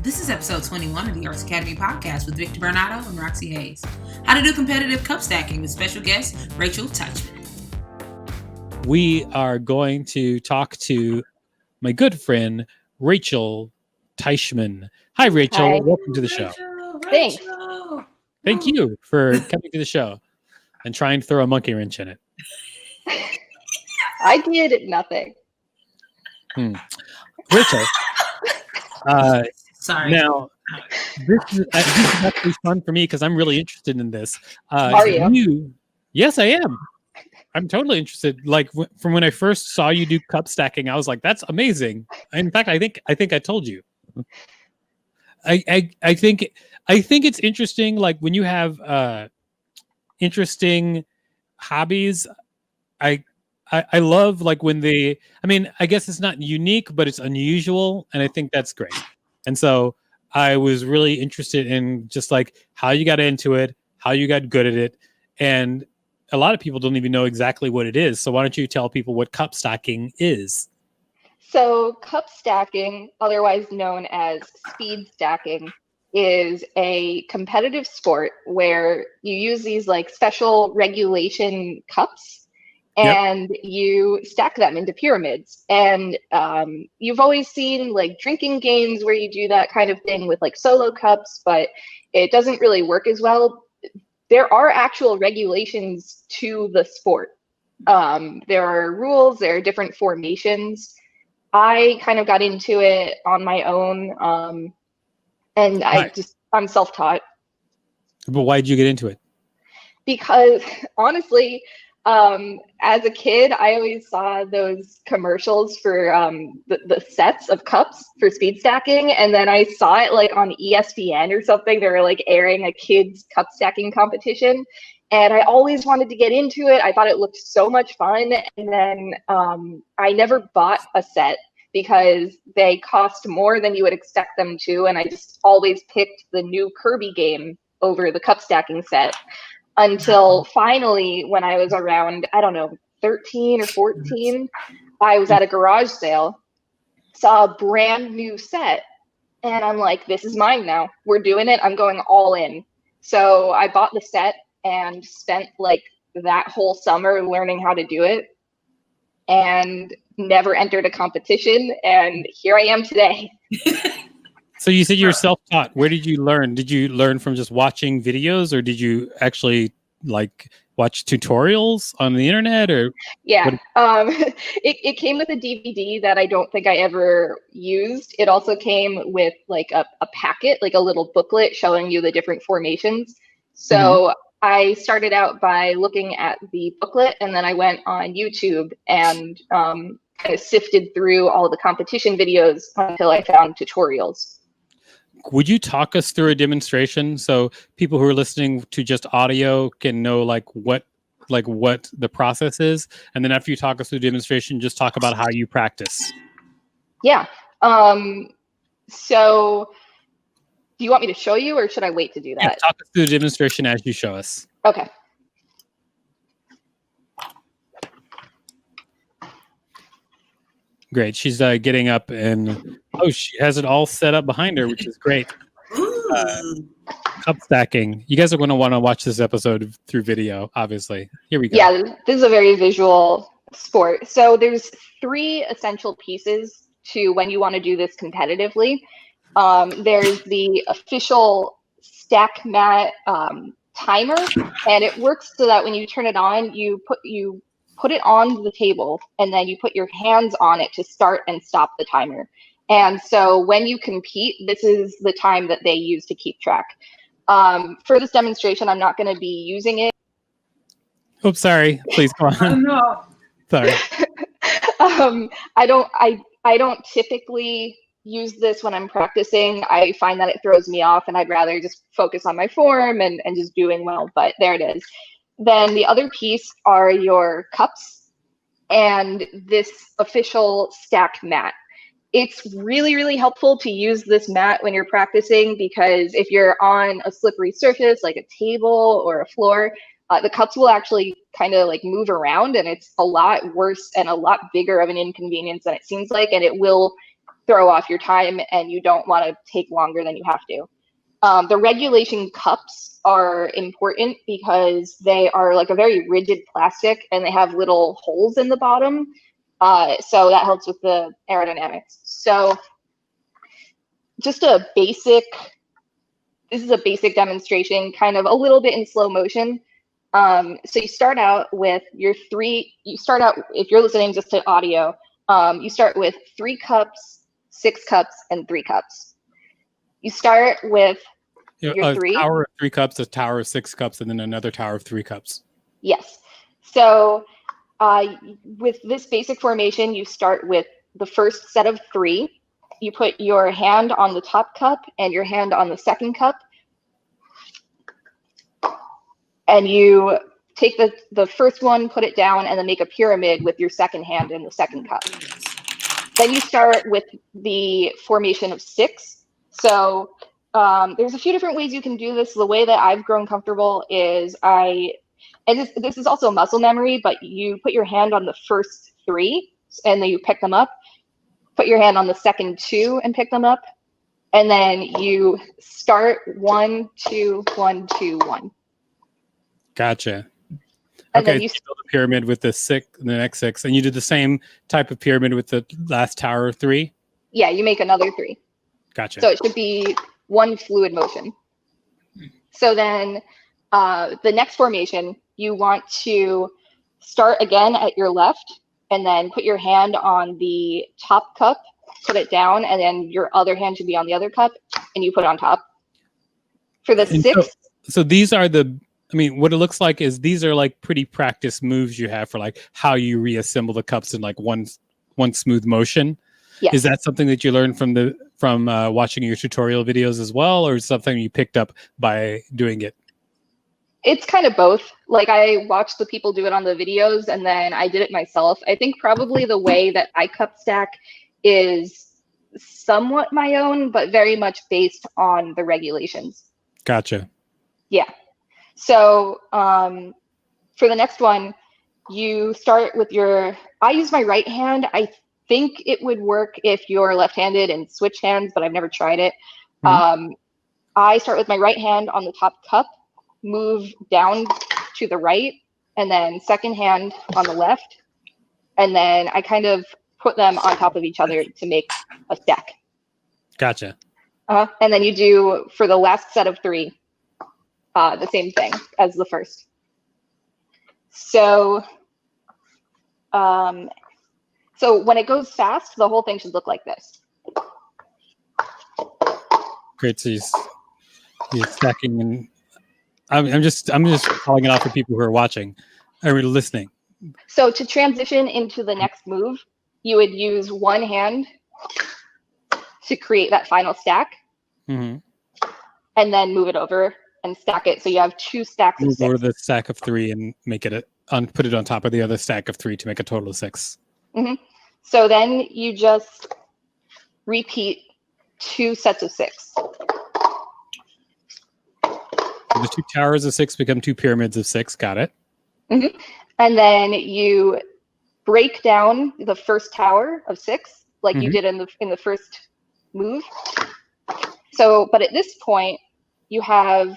This is episode 21 of the Arts Academy podcast with Victor Varnado and Roxxy Haze. How to do competitive cup stacking with special guest Rachel Teichman. We are going to talk to my good friend Rachel Teichman. Hi, Rachel. Hi. Welcome to the show. Thanks. Thank you for coming to the show and trying to throw a monkey wrench in it. I did nothing. Rachel. Sorry. Now, this is actually fun for me because I'm really interested in this. Are you? Yes, I am. I'm totally interested. Like from when I first saw you do cup stacking, I was like, "That's amazing." In fact, I think I told you. I think it's interesting. Like when you have interesting hobbies, I love like when they. I mean, I guess it's not unique, but it's unusual, and I think that's great. And so I was really interested in just like how you got into it, how you got good at it, and a lot of people don't even know exactly what it is. So why don't you tell people what cup stacking is? So cup stacking, otherwise known as speed stacking, is a competitive sport where you use these like special regulation cups and you stack them into pyramids. And you've always seen like drinking games where you do that kind of thing with like solo cups, but it doesn't really work as well. There are actual regulations to the sport. There are rules, there are different formations. I kind of got into it on my own, and I'm self-taught. But why did you get into it? Because honestly, as a kid, I always saw those commercials for the sets of cups for speed stacking. And then I saw it like on ESPN or something. They were like airing a kids cup stacking competition. And I always wanted to get into it. I thought it looked so much fun. And then I never bought a set because they cost more than you would expect them to. And I just always picked the new Kirby game over the cup stacking set. Until finally, when I was around, I don't know, 13 or 14, I was at a garage sale, saw a brand new set, and I'm like, this is mine now. We're doing it. I'm going all in. So I bought the set and spent like that whole summer learning how to do it and never entered a competition. And here I am today. So you said you're self-taught. Where did you learn? Did you learn from just watching videos, or did you actually like watch tutorials on the internet? Or yeah, it came with a DVD that I don't think I ever used. It also came with like a packet, like a little booklet showing you the different formations. So I started out by looking at the booklet, and then I went on YouTube and kind of sifted through all the competition videos until I found tutorials. Would you talk us through a demonstration so people who are listening to just audio can know like what the process is? And then after you talk us through the demonstration, just talk about how you practice. Yeah. So do you want me to show you, or should I wait to do that? Yeah, talk us through the demonstration as you show us. Okay. Great. She's getting up, and she has it all set up behind her, which is great. Cup stacking. You guys are going to want to watch this episode through video, obviously. Here we go. Yeah, this is a very visual sport. So there's 3 essential pieces to when you want to do this competitively. There's the official stack mat timer, and it works so that when you turn it on, you put it on the table, and then you put your hands on it to start and stop the timer. And so when you compete, this is the time that they use to keep track. For this demonstration, I'm not going to be using it. Oops, sorry. Please go on. Oh, no. Sorry. I don't typically use this when I'm practicing. I find that it throws me off, and I'd rather just focus on my form and just doing well, but there it is. Then the other piece are your cups and this official stack mat. It's really, really helpful to use this mat when you're practicing, because if you're on a slippery surface like a table or a floor, the cups will actually kind of like move around, and it's a lot worse and a lot bigger of an inconvenience than it seems like, and it will throw off your time and you don't want to take longer than you have to. The regulation cups are important because they are like a very rigid plastic and they have little holes in the bottom. So that helps with the aerodynamics. So just this is a basic demonstration, kind of a little bit in slow motion. So you start out with if you're listening just to audio, you start with 3 cups, 6 cups, and 3 cups. You start with your 3. A tower of 3 cups, a tower of 6 cups, and then another tower of 3 cups. Yes. So with this basic formation, you start with the first set of 3. You put your hand on the top cup and your hand on the second cup. And you take the first one, put it down, and then make a pyramid with your second hand in the second cup. Then you start with the formation of 6. So there's a few different ways you can do this. The way that I've grown comfortable is this is also muscle memory, but you put your hand on the first 3 and then you pick them up. Put your hand on the second 2 and pick them up. And then you start 1, 2, 1, 2, 1. Gotcha. And okay, then you build a pyramid with the next 6, and you do the same type of pyramid with the last tower of 3? Yeah, you make another 3. Gotcha. So it should be one fluid motion. So then the next formation, you want to start again at your left and then put your hand on the top cup, put it down, and then your other hand should be on the other cup, and you put it on top. For the 6th. So these are what it looks like is these are like pretty practice moves you have for like how you reassemble the cups in like one smooth motion. Yes. Is that something that you learned from watching your tutorial videos as well, or is it something you picked up by doing it? It's kind of both. Like I watched the people do it on the videos and then I did it myself. I think probably the way that I cup stack is somewhat my own, but very much based on the regulations. Gotcha. Yeah. So for the next one, you start with I use my right hand. I think it would work if you're left-handed and switch hands, but I've never tried it. Mm-hmm. I start with my right hand on the top cup, move down to the right, and then second hand on the left. And then I kind of put them on top of each other to make a stack. Gotcha. And then you do, for the last set of 3, the same thing as the first. So, so when it goes fast, the whole thing should look like this. Great. So you're stacking, and I'm just calling it out for people who are watching or listening. So to transition into the next move, you would use one hand to create that final stack, mm-hmm. and then move it over and stack it. So you have 2 stacks of 6. Move over the stack of 3 and make it put it on top of the other stack of 3 to make a total of 6. Mm-hmm. So then you just repeat 2 sets of 6. So the 2 towers of 6 become 2 pyramids of 6. Got it. Mm-hmm. And then you break down the first tower of 6, like mm-hmm. you did in the first move. So, but at this point, you have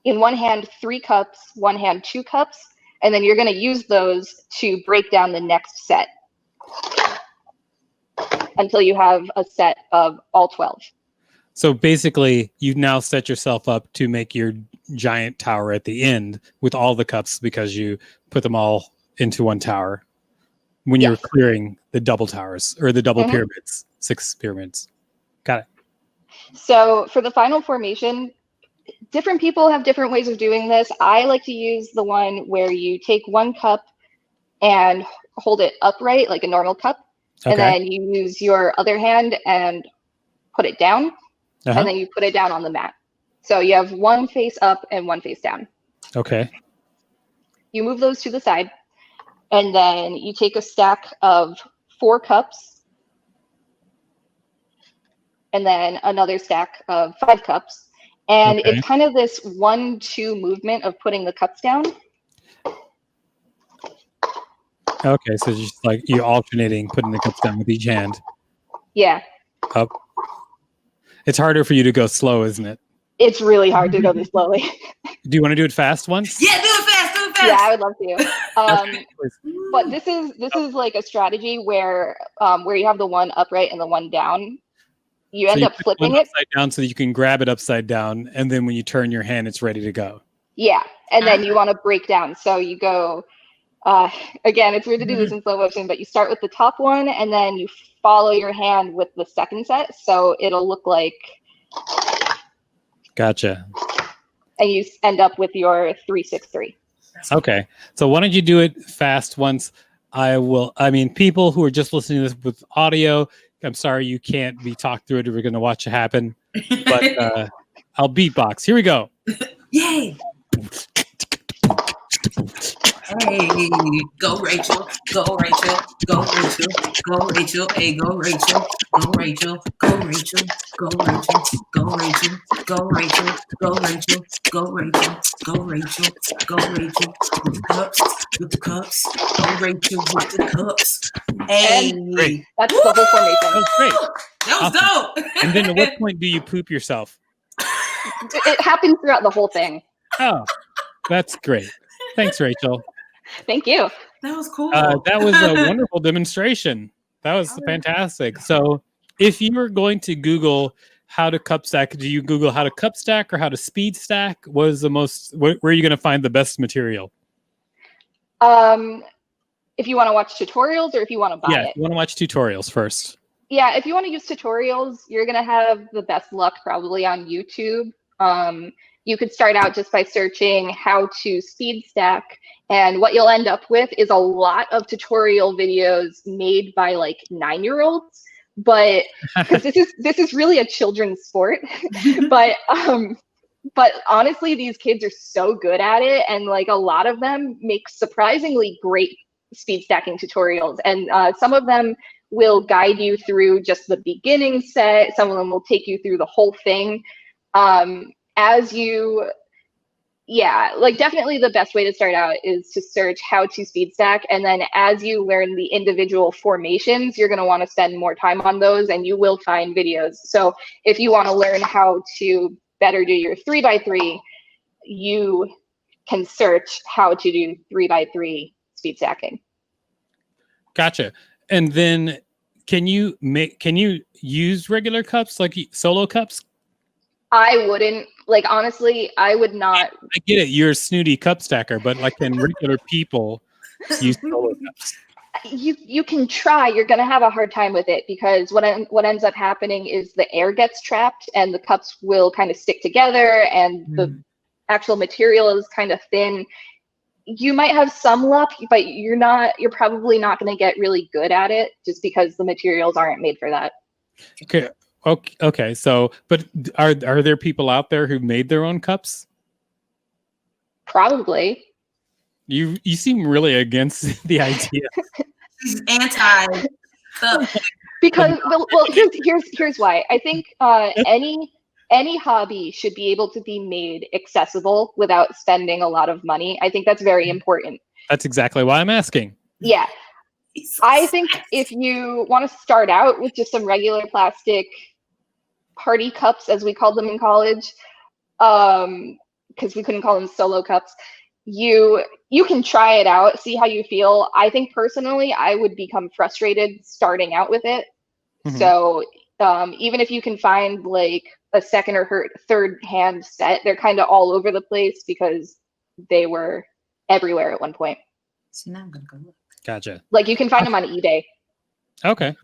in one hand 3 cups, one hand 2 cups, and then you're going to use those to break down the next set until you have a set of all 12. So basically, you now set yourself up to make your giant tower at the end with all the cups because you put them all into one tower when you're clearing the double towers or the double mm-hmm. pyramids, 6 pyramids. Got it. So for the final formation, different people have different ways of doing this. I like to use the one where you take 1 cup and hold it upright like a normal cup. Okay. And then you use your other hand and put it down. Uh-huh. And then you put it down on the mat. So you have 1 face up and 1 face down. Okay. You move those to the side. And then you take a stack of 4 cups. And then another stack of 5 cups. And okay. It's kind of this 1-2 movement of putting the cups down. Okay, so just like you're alternating putting the cups down with each hand. Yeah. Up. It's harder for you to go slow, isn't it? It's really hard to go this slowly. Do you want to do it fast once? Yeah, do it fast. Do it fast. Yeah, I would love to. Okay. But this is like a strategy where you have the one upright and the one down. You end up put flipping one it. upside down so that you can grab it upside down, and then when you turn your hand, it's ready to go. Yeah, and then you want to break down. So you go. Again, it's weird to do this in slow motion, but you start with the top one, and then you follow your hand with the second set, so it'll look like. Gotcha. And you end up with your 3-6-3. Okay, so why don't you do it fast once? People who are just listening to this with audio, I'm sorry you can't be talked through it. We're going to watch it happen, but I'll beatbox. Here we go. Yay! Hey, go Rachel, go Rachel, go Rachel, go Rachel, hey, go Rachel, go Rachel, go Rachel, go Rachel, go Rachel, go Rachel, go Rachel, go Rachel, go Rachel, go Rachel, with the cups, go Rachel with the cups. Hey, Great. That's the whole formation. That was great. That was dope. And then at what point do you poop yourself? It happens throughout the whole thing. Oh, that's great. Thanks, Rachel. Thank you. That was cool. That was a wonderful demonstration. That was fantastic. So if you were going to Google how to cup stack, do you Google how to cup stack or how to speed stack? What is where are you going to find the best material? If you want to watch tutorials or if you want to buy it. You want to watch tutorials first. Yeah, if you want to use tutorials, you're going to have the best luck probably on YouTube. You could start out just by searching how to speed stack, and what you'll end up with is a lot of tutorial videos made by like 9-year-olds, but because this is really a children's sport. but honestly, these kids are so good at it, and like a lot of them make surprisingly great speed stacking tutorials, and some of them will guide you through just the beginning set. Some of them will take you through the whole thing. Definitely the best way to start out is to search how to speed stack. And then as you learn the individual formations, you're going to want to spend more time on those, and you will find videos. So if you want to learn how to better do your 3x3, you can search how to do 3x3 speed stacking. Gotcha. And then can you use regular cups, like solo cups? I wouldn't, honestly, I would not. I get it. You're a snooty cup stacker, but can regular people use solo cups? You can try. You're going to have a hard time with it, because what ends up happening is the air gets trapped and the cups will kind of stick together, and the actual material is kind of thin. You might have some luck, but you're probably not going to get really good at it, just because the materials aren't made for that. Okay. So, but are there people out there who made their own cups? Probably. You seem really against the idea. She's anti. Because here's why. I think any hobby should be able to be made accessible without spending a lot of money. I think that's very important. That's exactly why I'm asking. Yeah. I think if you want to start out with just some regular plastic party cups, as we called them in college, because we couldn't call them solo cups, you can try it out, see how you feel. I think personally I would become frustrated starting out with it. Mm-hmm. So even if you can find like a second or third hand set, they're kind of all over the place because they were everywhere at one point. So now I'm gonna go look. Gotcha. You can find them on eBay. Okay.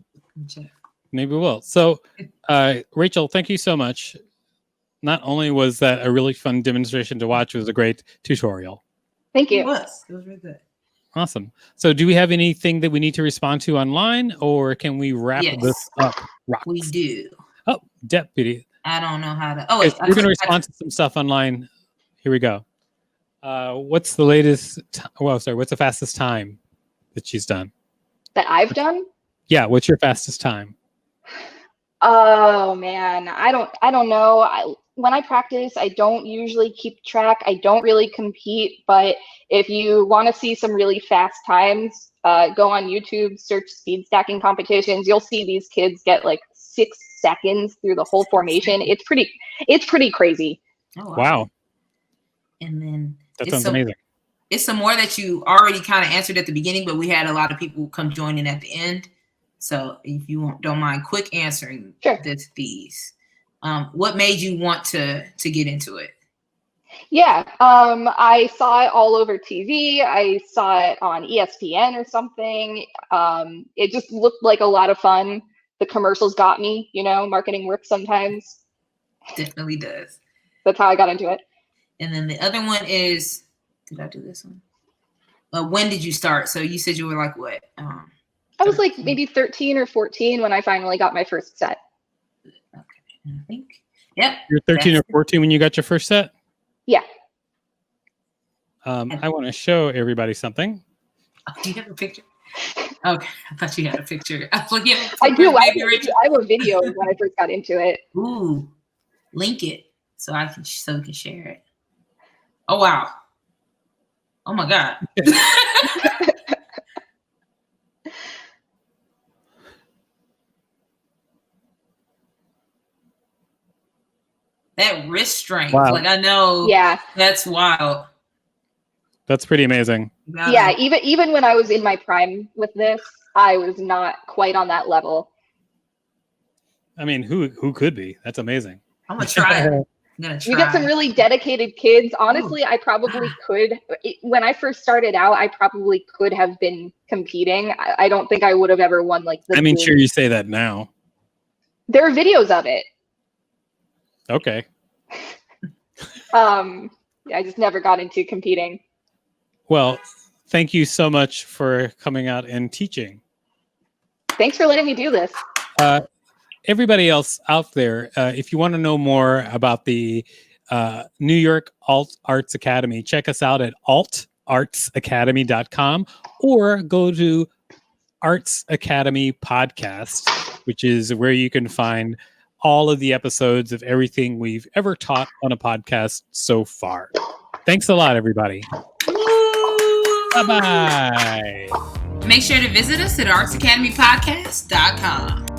Maybe we'll. So, Rachel, thank you so much. Not only was that a really fun demonstration to watch, it was a great tutorial. Thank you. It was really good. Awesome. So do we have anything that we need to respond to online, or can we wrap this up? Rox? We do. Oh, Deputy. I don't know how to. We're going to respond to some stuff online. Here we go. What's the latest? What's the fastest time that she's done? That I've done? Yeah. What's your fastest time? Oh man, I don't know. when I practice, I don't usually keep track. I don't really compete, but if you want to see some really fast times, go on YouTube, search speed stacking competitions. You'll see these kids get like 6 seconds through the whole formation. It's pretty crazy. Oh, Wow. And then That sounds amazing. It's some more that you already kind of answered at the beginning, but we had a lot of people come join in at the end. So if you don't mind quick answering these. What made you want to get into it? Yeah, I saw it all over TV. I saw it on ESPN or something. It just looked like a lot of fun. The commercials got me, marketing works sometimes. Definitely does. That's how I got into it. And then the other one is, did I do this one? When did you start? So you said you were like what? I was like maybe 13 or 14 when I finally got my first set. Okay, I think. Yep. You're 13 or 14 when you got your first set? Yeah. I want to show everybody something. Oh, do you have a picture? Okay, I thought you had a picture. I was like, yeah, I do. I have a video when I first got into it. Ooh, link it so we can share it. Oh wow! Oh my god! That wrist strength, like I know, that's wild. That's pretty amazing. Yeah, even when I was in my prime with this, I was not quite on that level. I mean, who could be? That's amazing. I'm gonna try it. You get some really dedicated kids. Honestly, I probably could. When I first started out, I probably could have been competing. I don't think I would have ever won like the team. Sure you say that now. There are videos of it. Okay. I just never got into competing. Well, thank you so much for coming out and teaching. Thanks for letting me do this. Everybody else out there, if you want to know more about the New York Alt Arts Academy, check us out at altartsacademy.com or go to Arts Academy Podcast, which is where you can find all of the episodes of everything we've ever taught on a podcast so far. Thanks a lot, everybody. Bye-bye. Make sure to visit us at artsacademypodcast.com.